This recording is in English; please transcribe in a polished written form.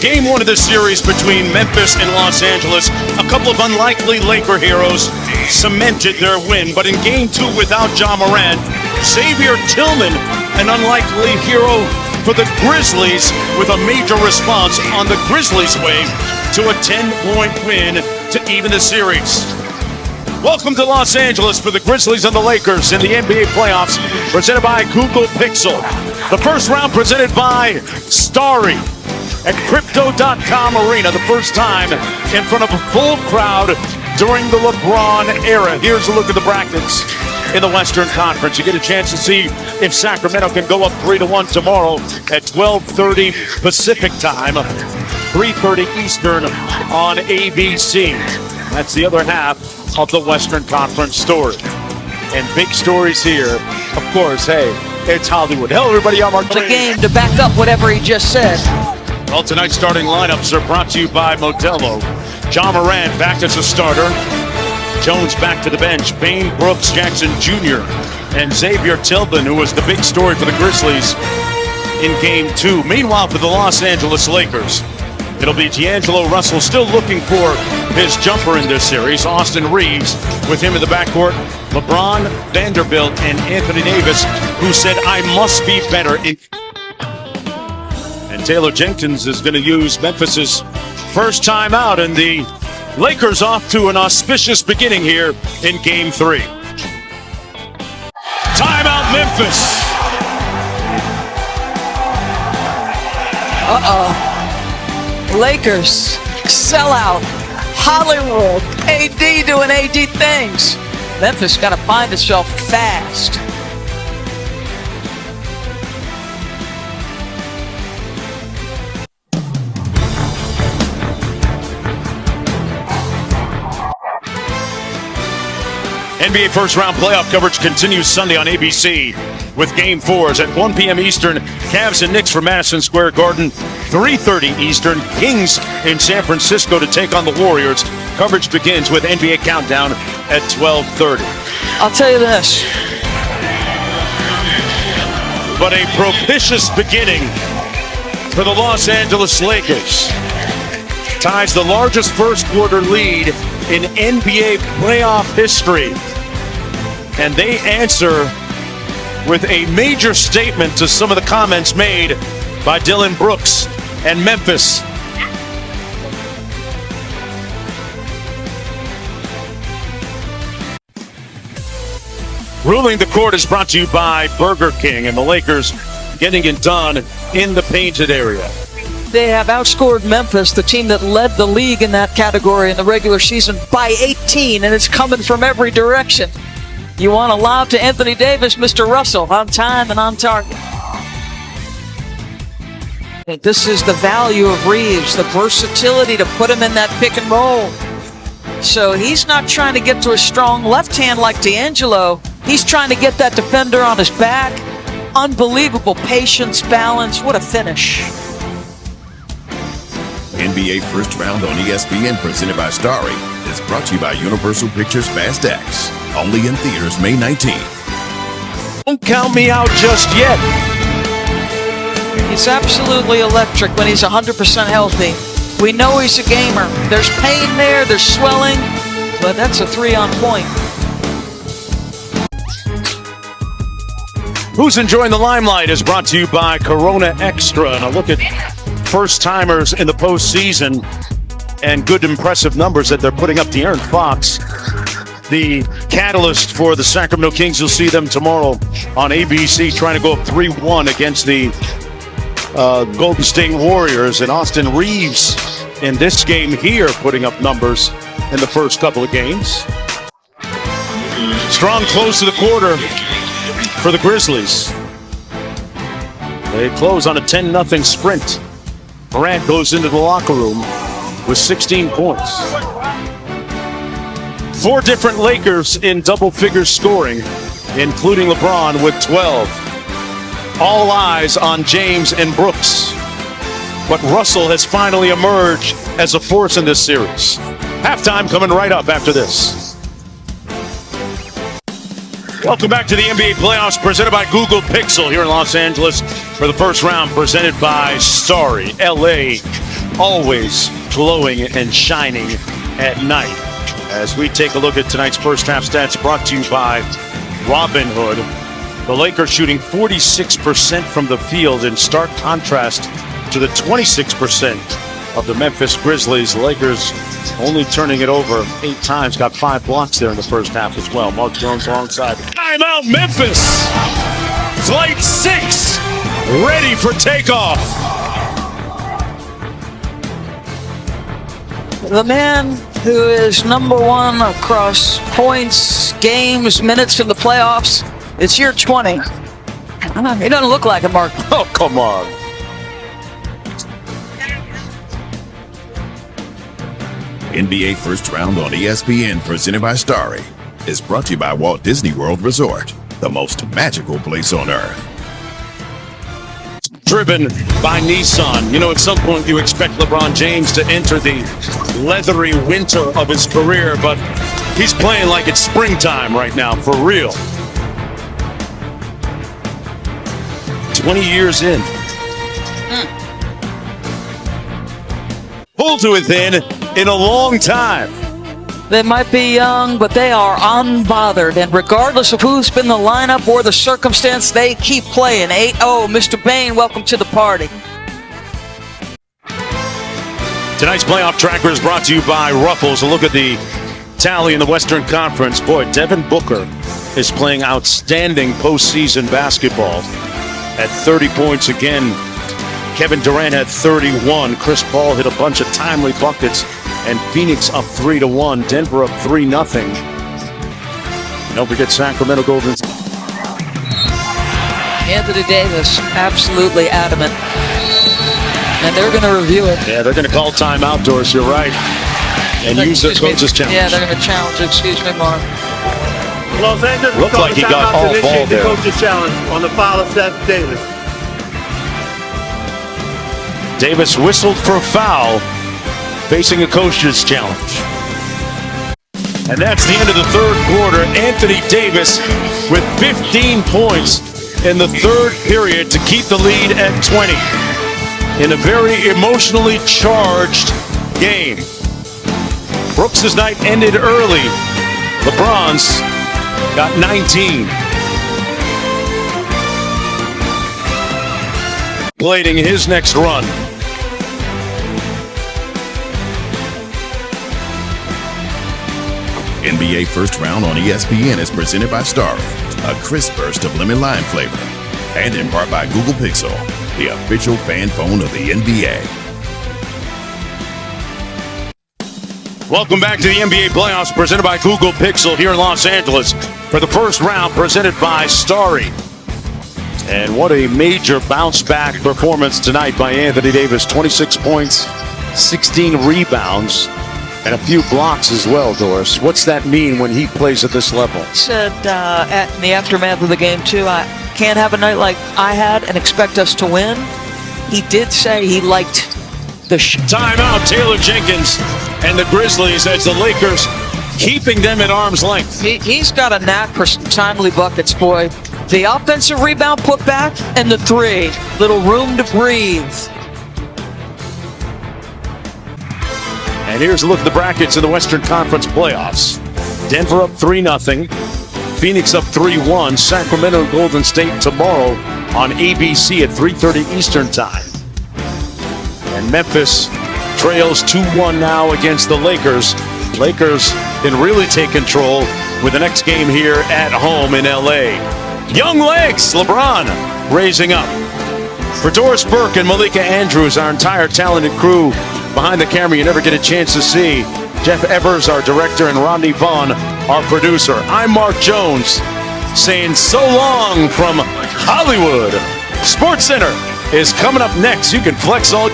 Game one of this series between Memphis and Los Angeles. A couple of unlikely Laker heroes cemented their win, but in game two without Ja Morant, Xavier Tillman, an unlikely hero for the Grizzlies, with a major response on the Grizzlies' way to a 10-point win to even the series. Welcome to Los Angeles for the Grizzlies and the Lakers in the NBA playoffs, presented by Google Pixel. The first round presented by Starry at Crypto.com Arena, the first time in front of a full crowd during the LeBron era. Here's a look at the brackets in the Western Conference. You get a chance to see if Sacramento can go up 3-1 tomorrow at 12:30 Pacific time, 3:30 Eastern on ABC. That's the other half of the Western Conference story. And big stories here. Of course, hey, it's Hollywood. Hello, everybody. I'm Mark. The game to back up whatever he just said. Well, tonight's starting lineups are brought to you by Modelo. Ja Morant back as a starter. Jones back to the bench. Payne Brooks Jackson Jr. and Xavier Tillman, who was the big story for the Grizzlies in game two. Meanwhile, for the Los Angeles Lakers, it'll be D'Angelo Russell, still looking for his jumper in this series. Austin Reeves with him in the backcourt. LeBron, Vanderbilt, and Anthony Davis, who said, I must be better. And Taylor Jenkins is going to use Memphis's first time out, and the Lakers off to an auspicious beginning here in game three. Timeout, Memphis. Lakers, sellout, Hollywood, AD doing AD things. Memphis got to find itself fast. NBA first round playoff coverage continues Sunday on ABC with game fours at 1 p.m. Eastern. Cavs and Knicks from Madison Square Garden. 3:30 Eastern. Kings in San Francisco to take on the Warriors. Coverage begins with NBA Countdown at 12:30. I'll tell you this. But a propitious beginning for the Los Angeles Lakers. Ties the largest first quarter lead in NBA playoff history. And they answer with a major statement to some of the comments made by Dylan Brooks and Memphis. Ruling the Court is brought to you by Burger King, and the Lakers getting it done in the painted area. They have outscored Memphis, the team that led the league in that category in the regular season, by 18, and it's coming from every direction. You want to lob to Anthony Davis, Mr. Russell, on time and on target. This is the value of Reeves, the versatility to put him in that pick and roll. So he's not trying to get to a strong left hand like D'Angelo. He's trying to get that defender on his back. Unbelievable patience, balance. What a finish. NBA First Round on ESPN, presented by Starry, is brought to you by Universal Pictures Fast X. Only in theaters May 19th. Don't count me out just yet. He's absolutely electric when he's 100% healthy. We know he's a gamer. There's pain there, there's swelling, but that's a 3 on point. Who's Enjoying the Limelight is brought to you by Corona Extra. And a look at first-timers in the postseason and good, impressive numbers that they're putting up. De'Aaron Fox, the catalyst for the Sacramento Kings. You'll see them tomorrow on ABC trying to go up 3-1 against the Golden State Warriors. And Austin Reeves in this game here putting up numbers in the first couple of games. Strong close to the quarter for the Grizzlies. They close on a 10-0 sprint. Morant goes into the locker room with 16 points. 4 different Lakers in double-figure scoring, including LeBron with 12. All eyes on James and Brooks. But Russell has finally emerged as a force in this series. Halftime coming right up after this. Welcome back to the NBA playoffs presented by Google Pixel here in Los Angeles for the first round, presented by Starry. LA always glowing and shining at night. As we take a look at tonight's first half stats brought to you by Robin Hood. The Lakers shooting 46% from the field in stark contrast to the 26% of the Memphis Grizzlies. Lakers only turning it over 8 times, got 5 blocks there in the first half as well. Mark Jones alongside. Timeout Memphis! Flight 6 ready for takeoff. The man who is number 1 across points, games, minutes in the playoffs. It's year 20. He doesn't look like it, Mark. Oh, come on. NBA First Round on ESPN, presented by Starry, is brought to you by Walt Disney World Resort, the most magical place on earth. Driven by Nissan. You know, at some point you expect LeBron James to enter the leathery winter of his career, but he's playing like it's springtime right now, for real. 20 years in. Pulled to within in a long time. They might be young, but they are unbothered. And regardless of who's been the lineup or the circumstance, they keep playing. 8-0, Mr. Bain, welcome to the party. Tonight's playoff tracker is brought to you by Ruffles. A look at the tally in the Western Conference. Boy, Devin Booker is playing outstanding postseason basketball at 30 points again. Kevin Durant had 31. Chris Paul hit a bunch of timely buckets. And Phoenix up 3-1. Denver up 3-0. Don't forget Sacramento Golden. Anthony Davis, absolutely adamant. And they're going to review it. Yeah, they're going to call timeout, Doris. You're right. And use their coach's challenge. Yeah, they're going to challenge. Excuse me, Mark. Los Angeles looked like he got all ball there. The coach's challenge on the foul of Seth Davis. Davis whistled for a foul, facing a coach's challenge. And that's the end of the third quarter. Anthony Davis with 15 points in the third period to keep the lead at 20 in a very emotionally charged game. Brooks' night ended early. LeBron's got 19. Blading his next run. NBA First Round on ESPN is presented by Starry, a crisp burst of lemon lime flavor, and in part by Google Pixel, the official fan phone of the NBA. Welcome back to the NBA playoffs presented by Google Pixel here in Los Angeles for the first round presented by Starry. And what a major bounce back performance tonight by Anthony Davis. 26 points, 16 rebounds, and a few blocks as well, Doris. What's that mean when he plays at this level? He said in the aftermath of the game, too, I can't have a night like I had and expect us to win. He did say he liked the Timeout, Taylor Jenkins and the Grizzlies as the Lakers keeping them at arm's length. He's got a knack for timely buckets, boy. The offensive rebound put back and the 3. Little room to breathe. And here's a look at the brackets in the Western Conference playoffs. Denver up 3-0. Phoenix up 3-1. Sacramento and Golden State tomorrow on ABC at 3:30 Eastern Time. And Memphis trails 2-1 now against the Lakers. Lakers can really take control with the next game here at home in LA. Young legs, LeBron raising up. For Doris Burke and Malika Andrews, our entire talented crew behind the camera you never get a chance to see. Jeff Evers, our director, and Rodney Vaughn, our producer. I'm Mark Jones, saying so long from Hollywood. Sports Center is coming up next. You can flex all